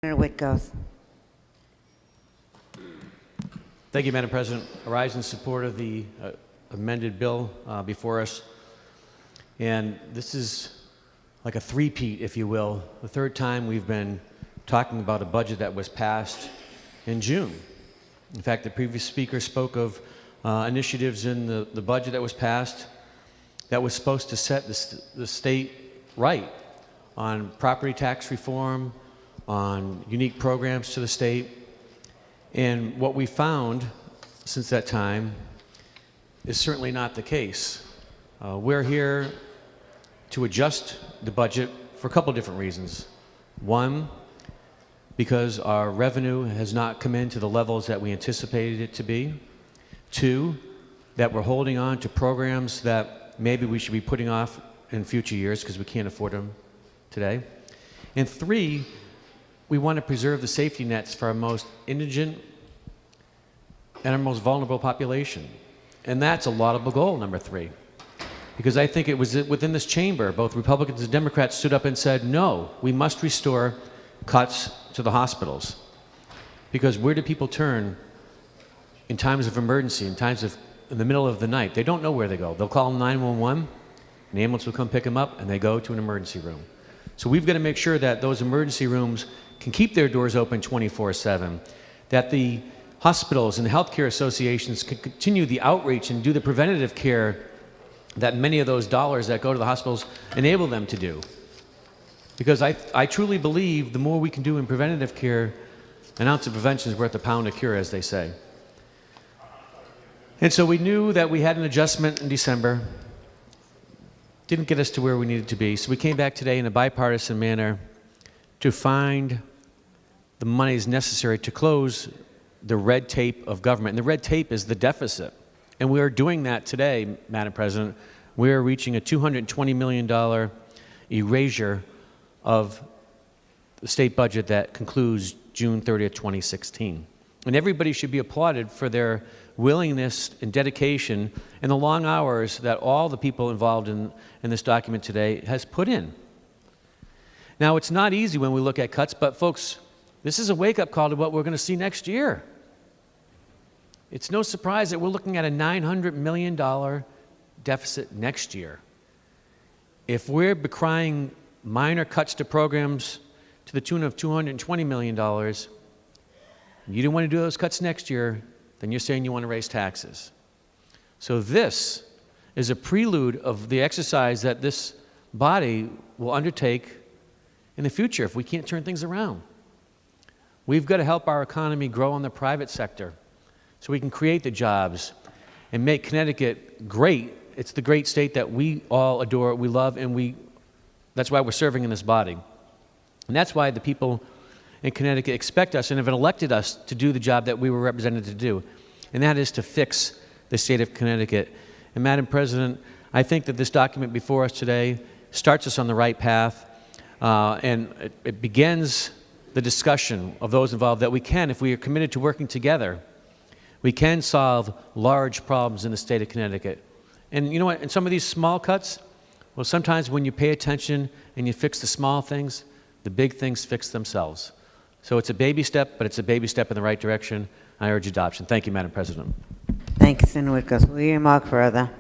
Senator Witkos. Thank you, Madam President. I rise in support of the amended bill before us. And this is like a three-peat, if you will, the third time we've been talking about a budget that was passed in June. In fact, the previous speaker spoke of initiatives in the budget that was passed that was supposed to set the state right on property tax reform, on unique programs to the state. And what we found since that time is certainly not the case. We're here to adjust the budget for a couple of different reasons. One, because our revenue has not come in to the levels that we anticipated it to be. Two, that we're holding on to programs that maybe we should be putting off in future years because we can't afford them today. And three, we want to preserve the safety nets for our most indigent and our most vulnerable population. And that's a laudable goal, number three. Because I think it was within this chamber, both Republicans and Democrats stood up and said, no, we must restore cuts to the hospitals. Because where do people turn in times of emergency, in the middle of the night? They don't know where they go. They'll call 911, an ambulance will come pick them up, and they go to an emergency room. So we've got to make sure that those emergency rooms can keep their doors open 24/7, that the hospitals and the healthcare associations can continue the outreach and do the preventative care that many of those dollars that go to the hospitals enable them to do. Because I truly believe the more we can do in preventative care, an ounce of prevention is worth a pound of cure, as they say. And so we knew that we had an adjustment in December. Didn't get us to where we needed to be. So we came back today in a bipartisan manner to find the monies necessary to close the red tape of government. And the red tape is the deficit. And we are doing that today, Madam President. We are reaching a $220 million erasure of the state budget that concludes June 30th, 2016. And everybody should be applauded for their willingness and dedication and the long hours that all the people involved in this document today has put in. Now, it's not easy when we look at cuts, but folks, this is a wake-up call to what we're going to see next year. It's no surprise that we're looking at a $900 million deficit next year. If we're decrying minor cuts to programs to the tune of $220 million, you didn't want to do those cuts next year, then you're saying you want to raise taxes. So this is a prelude of the exercise that this body will undertake in the future if we can't turn things around. We've got to help our economy grow in the private sector so we can create the jobs and make Connecticut great. It's the great state that we all adore, we love, and that's why we're serving in this body. And that's why the people in Connecticut expect us and have elected us to do the job that we were represented to do, and that is to fix the state of Connecticut. And Madam President, I think that this document before us today starts us on the right path, and it begins the discussion of those involved that we can, if we are committed to working together, we can solve large problems in the state of Connecticut. And you know what, in some of these small cuts, well, sometimes when you pay attention and you fix the small things, the big things fix themselves. So it's a baby step, but it's a baby step in the right direction. I urge adoption. Thank you, Madam President. Thank you, Senator Witkos. Will you remark further?